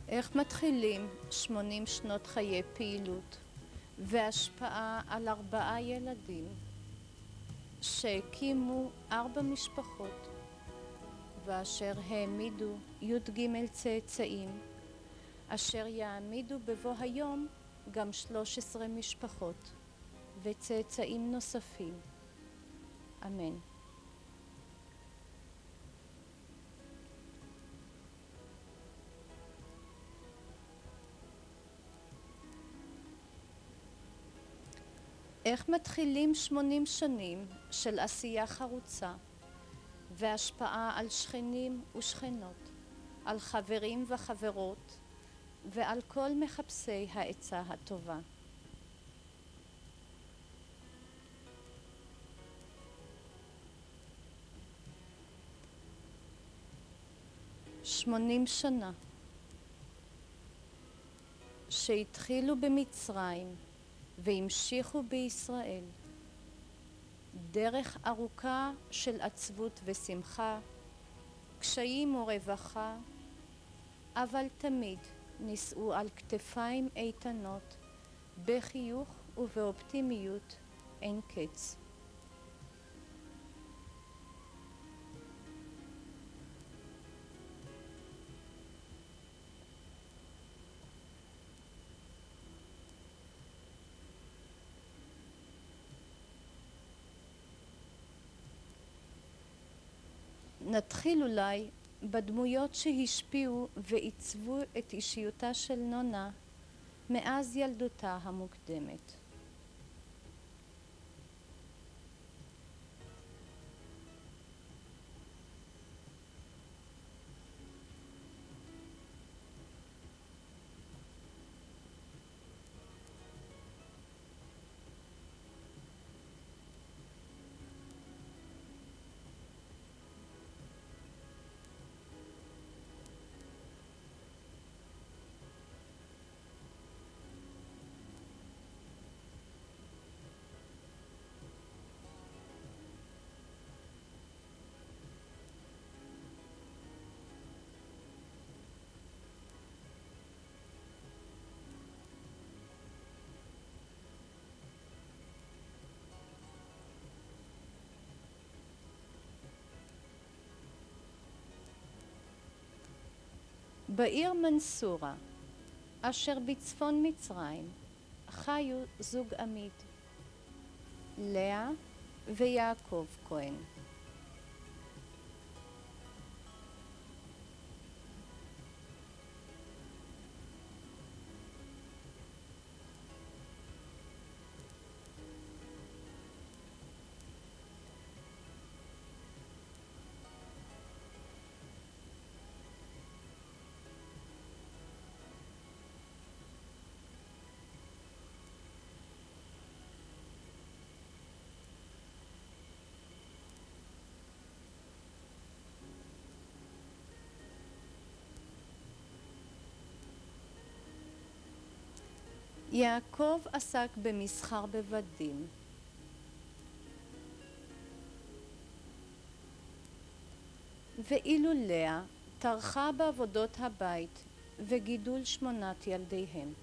איך מתחילים 80 שנות חיי פעילות והשפעה על 4 ילדים שהקימו 4 משפחות ואשר העמידו י"ג צאצאים אשר יעמידו בבוא היום גם 13 משפחות וצאצאים נוספים. אמן. איך מתחילים 80 שנים של עשייה חרוצה והשפעה על שכנים ושכנות, על חברים וחברות ועל כל מחפשי העצה הטובה. שמונים שנה שהתחילו במצרים והמשיכו בישראל, דרך ארוכה של עצבות ושמחה, קשיים ורווחה, אבל תמיד נישאו על כתפיים איתנות, בחיוך ובאופטימיות אין קץ. נתחיל אולי בדמויות שהשפיעו ועיצבו את אישיותה של נונה מאז ילדותה המוקדמת. בעיר מנסורה, אשר בצפון מצרים, חיו זוג עמיד, לאה ויעקב כהן. יעקב עסק במסחר בבדים, ואילו לאה טרחה בעבודות הבית וגידול 8 ילדיהם.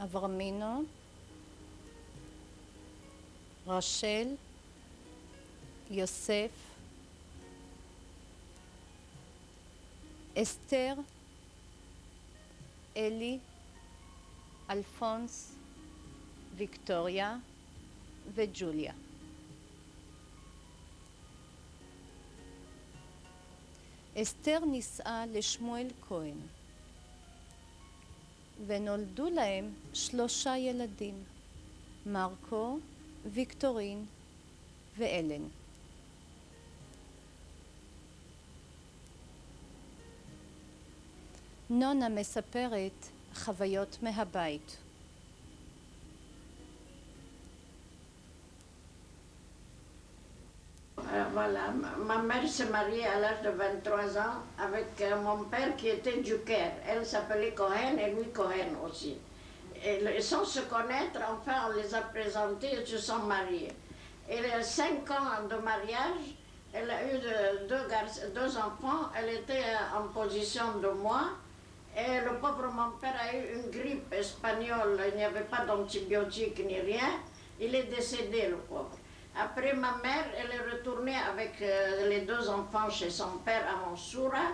אברמינו, רשל, יוסף, אסתר, אלי, אלפונס, ויקטוריה וג'וליה. אסתר נישאה לשמואל כהן, ונולדו להם 3 ילדים, מרקו, ויקטורין ואלן. נונה מספרת חוויות מהבית. Voilà, ma mère s'est mariée à l'âge de 23 ans avec mon père qui était du Caire. Elle s'appelait Cohen et lui Cohen aussi. Et sans se connaître, enfin, on les a présentés et se sont mariés. Et 5 ans de mariage, elle a eu deux enfants. Elle était en position de moi. Et le pauvre mon père a eu une grippe espagnole. Il n'y avait pas d'antibiotiques ni rien. Il est décédé, le pauvre. Après, ma mère, elle est retournée avec les 2 enfants chez son père à Mansoura.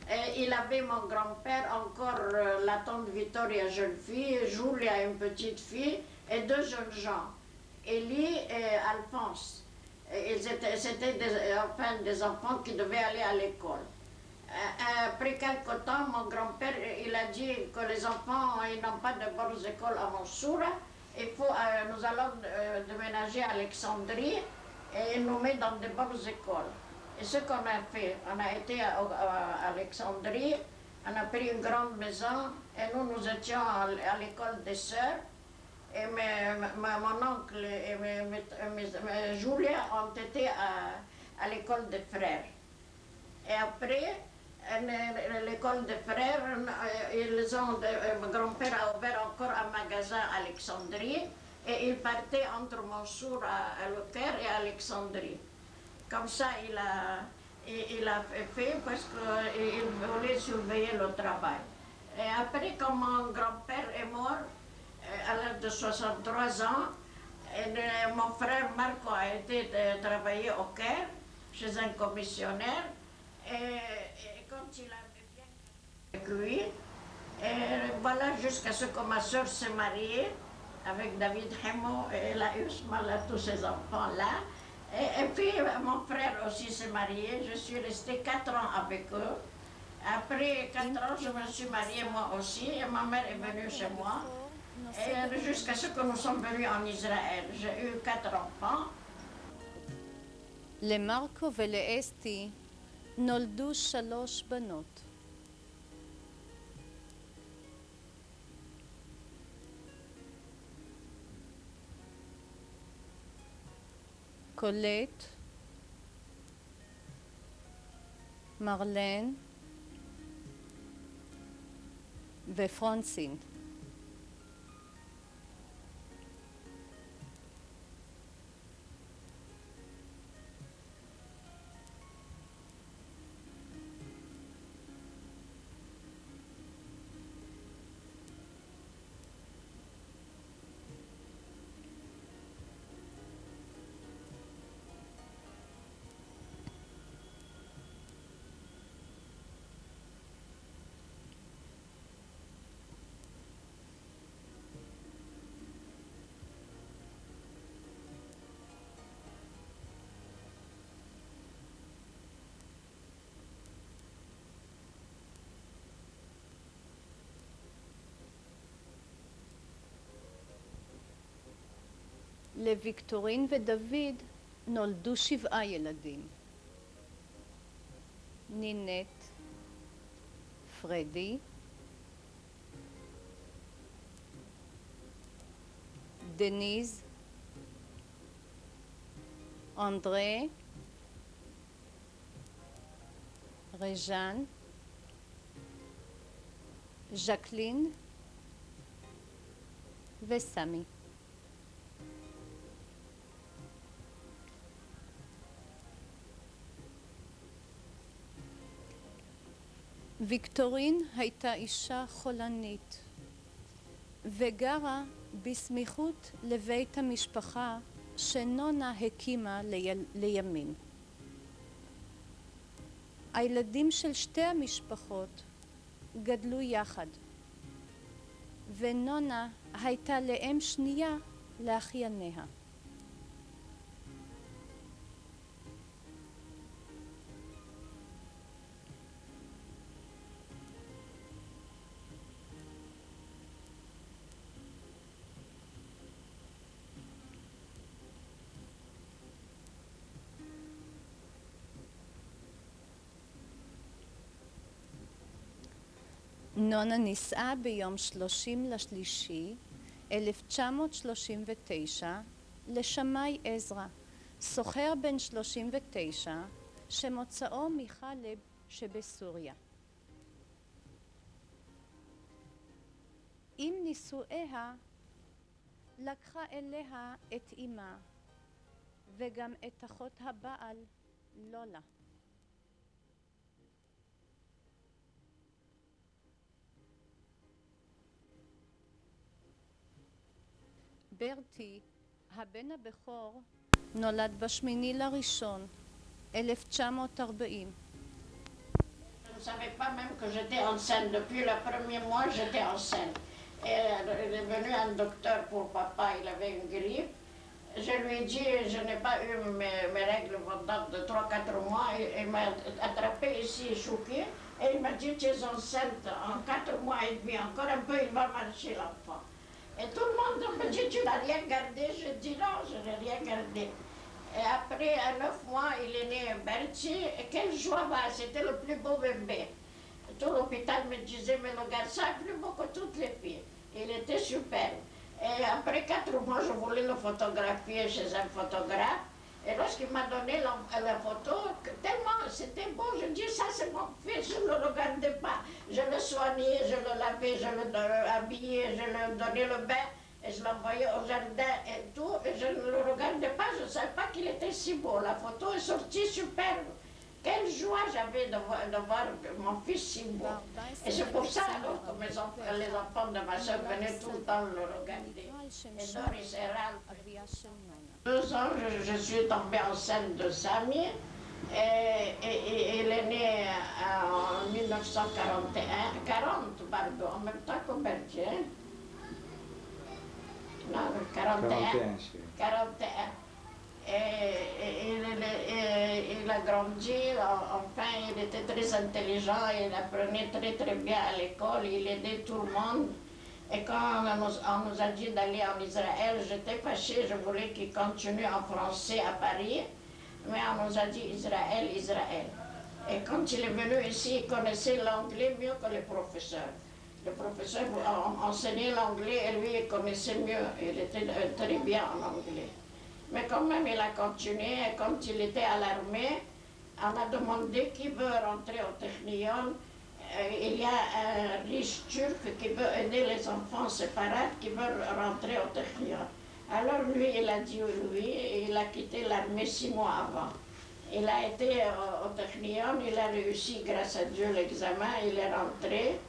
Et il avait mon grand-père, encore la tante Victoria, jeune fille, Julia, une petite fille, et 2 jeunes gens, Élie et Alphonse. C'était enfin, des enfants qui devaient aller à l'école. Après quelque temps, mon grand-père il a dit que les enfants ils n'ont pas de bonnes écoles à Mansoura. Nous allons déménager à Alexandrie et nous mettre dans de bonnes écoles. Et ce qu'on a fait, on a été à Alexandrie, on a pris une grande maison et nous étions à l'école des sœurs. Et mon oncle et Julia ont été à l'école des frères. Et après, l'école des frères, mon grand-père a ouvert encore un magasin à Alexandrie et il partait entre Mansour à Le Caire et Alexandrie. Comme ça, il a fait parce qu'il voulait surveiller le travail. Et après, quand mon grand-père est mort, à l'âge de 63 ans, mon frère Marco a été travailler au Caire chez un commissionnaire. Et quand il avait bien avec lui, et voilà jusqu'à ce que ma soeur s'est mariée avec David Hemo, et elle a eu tous ces enfants-là. Et puis mon frère aussi s'est marié, je suis restée 4 ans avec eux. Après 4 ans, je me suis mariée moi aussi, et ma mère est venue chez moi. Et jusqu'à ce que nous sommes venus en Israël, j'ai eu 4 enfants. למרקו ולאסתי נולדו 3 בנות. קולט, מרלן ופרנסין. לוויקטורין ודוד נולדו 7 ילדים. נינט, פרדי, דניז, אנדרה, רז'אן, ז'קלין וסמי. ויקטורין הייתה אישה חולנית וגרה בסמיכות לבית המשפחה שנונה הקימה לימים. הילדים של 2 המשפחות גדלו יחד, ונונה הייתה לאם שנייה לאחייניה. נונה נישאה ביום 30/3/1939 לשמאי עזרא, סוחר בן 39 שמוצאו מחלב שבסוריה. עם נישואיה לקחה אליה את אמה וגם את אחות הבעל לולה. ברטי, הבן הבכור, נולד ב8/1/1940. Je ne savais pas même que j'étais enceinte. Depuis le premier mois, j'étais enceinte. Et il est venu un docteur pour papa, il avait une grippe. Je lui ai dit, je n'ai pas eu mes règles pendant de 3-4 mois. Il m'a attrapé ici, choqué, et il m'a dit, tu es enceinte en 4 mois et demi. Encore un peu, il va marcher l'enfant. Et tout le monde me dit, tu n'as rien gardé. Je dis, non, je n'ai rien gardé. Et après, à 9 mois, il est né Bertie. Et quelle joie, c'était le plus beau bébé. Tout l'hôpital me disait, mais le garçon est plus beau que toutes les filles. Il était superbe. Et après 4 mois, je voulais le photographier chez un photographe. Et lorsqu'il m'a donné la photo, tellement c'était beau, je dis, ça c'est mon fils, je ne le regardais pas. Je le soignais, je le lavais, je le habillais, je lui donnais le bain. Et je l'envoyais au jardin et tout, et je ne le regardais pas, je ne savais pas qu'il était si beau. La photo est sortie superbe. Quelle joie j'avais de voir mon fils si beau. Et c'est pour ça alors, que les enfants de ma soeur venaient tout le temps le regarder. Et Doris et Ralph. 2 ans, je suis tombée enceinte de Samy. Et il est né en 40, pardon, en même temps que Berthier. Non, 41. 41. Et il a grandi, enfin il était très intelligent, il apprenait très très bien à l'école, il aidait tout le monde. Et quand on nous a dit d'aller en Israël, j'étais fâchée, je voulais qu'il continue en français à Paris, mais on nous a dit Israël, Israël. Et quand il est venu ici, il connaissait l'anglais mieux que les professeurs. Le professeur enseignait l'anglais et lui, il connaissait mieux, il était très bien en anglais. Mais quand même, il a continué, et quand il était à l'armée, on a demandé qui veut rentrer au Technion. Il y a un riche turc qui veut aider les enfants séparés qui veulent rentrer au Technion. Alors lui, il a dit oui, et il a quitté l'armée 6 mois avant. Il a été au Technion, il a réussi grâce à Dieu l'examen, il est rentré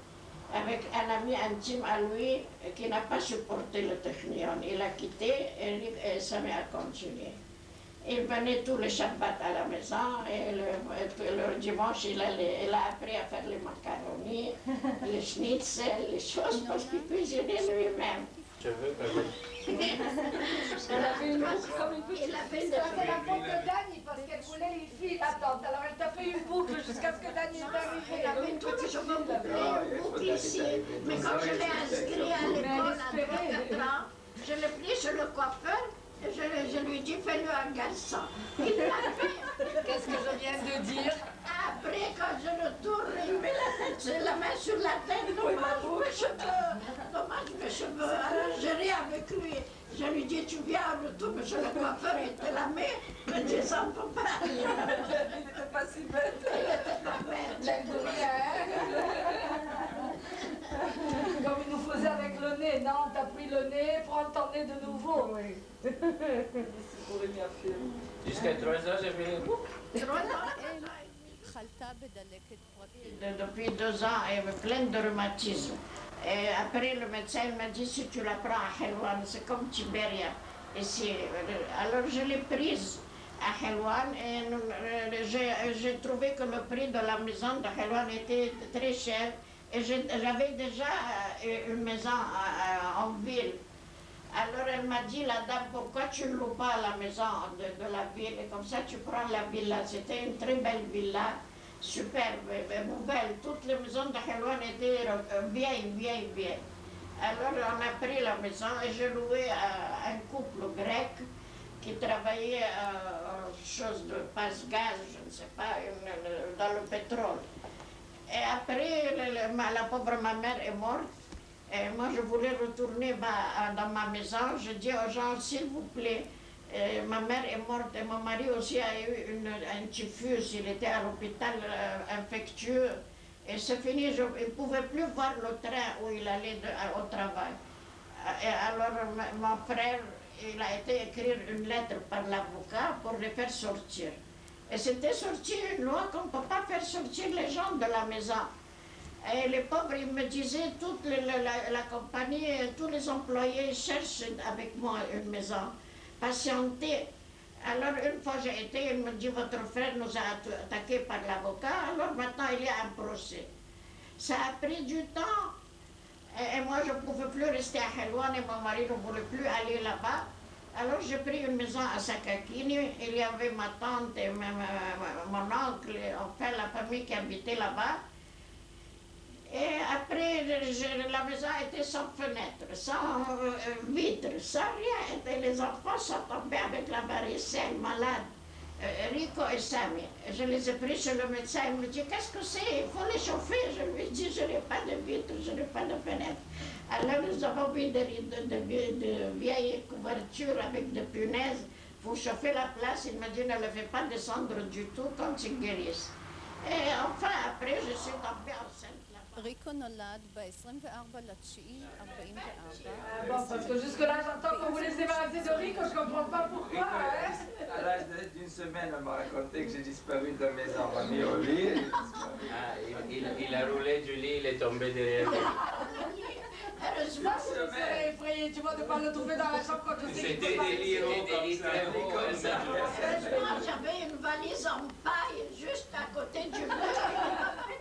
avec un ami intime à lui qui n'a pas supporté le Technion. Il a quitté et Samy a continué. Il venait tous les Shabbats à la maison et le dimanche, il a appris à faire les macaronis, les schnitzel, les choses parce qu'il cuisinait lui-même. Je veux que Elle avait une boucle comme une petite. C'était la faute de Dani parce qu'elle voulait les filles l'attendre. Alors elle t'a fait une boucle jusqu'à ce que Dani est arrivé. Elle avait une petite cheveux bouclés, une boucle ici. Mais quand je l'ai inscrit à l'école à 3-4 ans, je l'ai pris chez le coiffeur et je lui ai dit fais-le un garçon. Il l'a fait. Qu'est-ce que je viens de dire? Après, quand je le tourne, il met la main sur la tête, dommage mes cheveux. Alors je ris avec lui. Je lui dis, tu viens, on retourne chez le coiffeur, il te la met. Je dis, ça ne peut pas. Il n'était pas si bête. Il était pas bête. Comme il nous faisait avec le nez. Non, t'as pris le nez, prends ton nez de nouveau. Oui. C'est pour les bien faire. Jusqu'à 3 ans, j'ai fait les boucles. חלתה בדלקת פרקים. Depuis 2 ans, elle avait plein de rhumatisme. Et après, le médecin m'a dit, si tu la prends à Helwan, c'est comme Tibéria. Alors je l'ai prise à Helwan et j'ai trouvé que le prix de la maison de Helwan était très cher. Et j'avais déjà une maison en ville. Alors elle m'a dit, la dame, pourquoi tu ne loues pas la maison de la ville et comme ça tu prends la villa. C'était une très belle villa, superbe, nouvelle. Toutes les maisons de Helwan étaient vieilles. Alors on a pris la maison et j'ai loué à un couple grec qui travaillait chose de passe-gaz, je ne sais pas, dans le pétrole. Et après, la pauvre ma mère est morte. Et moi, je voulais retourner dans ma maison. Je dis aux gens, s'il vous plaît, Ma mère est morte et mon mari aussi a eu un typhus. Il était à l'hôpital infectieux. Et c'est fini, il ne pouvait plus voir le train où il allait au travail. Et alors mon frère, il a été écrire une lettre par l'avocat pour les faire sortir. Et c'était sorti une loi qu'on ne peut pas faire sortir les gens de la maison. Et les pauvres, ils me disaient, toute la compagnie, tous les employés cherchent avec moi une maison. Patientez. Alors une fois j'ai été, il me dit, votre frère nous a attaqués par l'avocat, alors maintenant il y a un procès. Ça a pris du temps. Et moi je ne pouvais plus rester à Helwan et mon mari ne voulait plus aller là-bas. Alors j'ai pris une maison à Sakakini, il y avait ma tante et mon oncle, enfin la famille qui habitait là-bas. Et après, la maison était sans fenêtre, sans vitre, sans rien. Et les enfants sont tombés avec la varicelle, malades. Rico et Samy. Je les ai pris chez le médecin, il me dit, qu'est-ce que c'est? Il faut les chauffer. Je lui ai dit, je n'ai pas de vitre, je n'ai pas de fenêtre. Alors nous avons mis de vieilles couvertures avec des punaises pour chauffer la place. Il m'a dit, ne le fais pas descendre du tout quand ils guérissent. Et enfin, après, je suis tombée enceinte. ריקו נולד ב-24 לתשיעי 44. Bon, parce que jusque-là, j'entends qu'on voulait se débarrasser de Rico, je comprends pas pourquoi, hein. À l'âge d'une semaine, elle m'a raconté que j'ai disparu de la maison. On m'a mis au lit. Ah, il a roulé du lit, il est tombé derrière. Heureusement, Je serais effrayée, tu vois, de ne pas le trouver dans la chambre quand je sais qu'il C'était peut pas. des lits comme ça. heureusement, j'avais une valise en paille juste à côté du mur.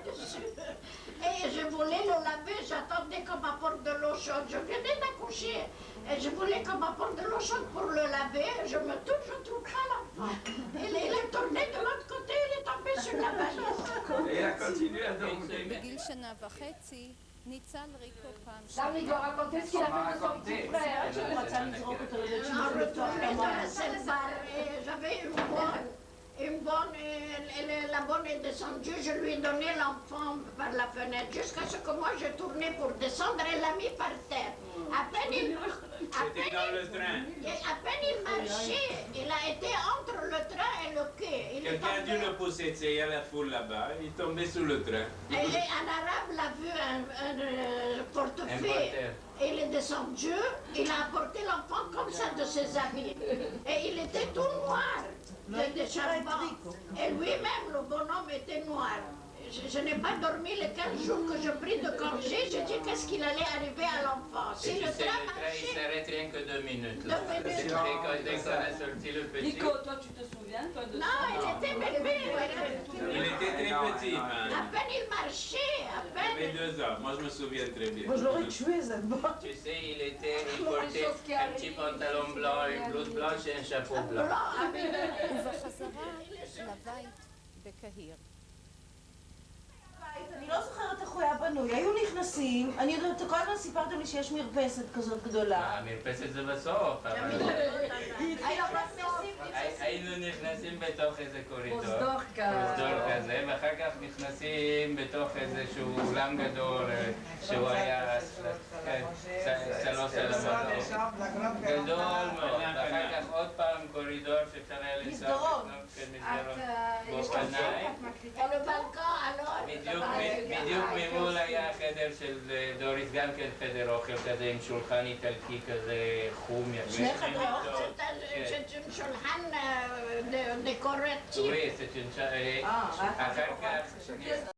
Dessus. Et je voulais le laver, j'attendais qu'on m'apporte de l'eau chaude. Je venais d'accoucher et je voulais qu'on m'apporte de l'eau chaude pour le laver. Je me tourne, je ne trouve pas l'enfant. Il est tourné de l'autre côté, il est tombé sur la valise. Et il a continué à dormir. בגיל שנה וחצי ניצל ריקו פעם Là, Rico, racontez ce qu'il a fait de son petit frère. On retournait dans la Seine-Bar et j'avais une bonne, la bonne est descendue, je lui ai donné l'enfant par la fenêtre jusqu'à ce que moi je tournais pour descendre, elle l'a mis par terre. À peine il marchait, il a été entre le train et le quai. Quelqu'un a dû le pousser, tu sais, il y a la foule là-bas, il est tombé sous le train. Et un arabe l'a vu un portefeuille. Il est descendu, il a apporté l'enfant comme ça de ses amis. Et il était tout noir de charbon. Et lui-même, le bonhomme, était noir. Je n'ai pas dormi les 15 jours que je pris de congé. Je dis qu'est-ce qu'il allait arriver à l'enfant. Si le train il marchait... s'arrête rien que 2 minutes. 2 minutes. Dès qu'on a sorti le petit. Nico, toi tu te souviens toi de Non, il était bébé. Il était très petit, À man. peine il marchait, à Il avait peine... 2 ans, moi je me souviens très bien. Moi je l'aurais tué cette bande. Tu sais, il portait un petit pantalon blanc, une blouse blanche et un chapeau blanc. ובחזרה לבית בקהיר. אני לא זוכרת איך הוא היה בנוי, היו נכנסים, אני יודעת, כל הזמן סיפרתם לי שיש מרפסת כזאת גדולה. המרפסת זה בסוף, אבל היינו נכנסים בתוך איזה קורידור, פרוזדור כזה, ואחר כך נכנסים בתוך איזשהו אולם גדול שהוא היה סלון של המדור. גדול מאוד, ואחר כך עוד פעם קורידור שאפשר היה לנסוע לקנות מסדרות באופניים. Et le balcon, alors... בדיוק ממול היה החדר של דוריס, גם כן חדר אוכל כזה עם שולחן איטלקי כזה חום יפה. שני חדרי אוכל? C'est une שולחן décoratif. Oui, c'est une... אחר כך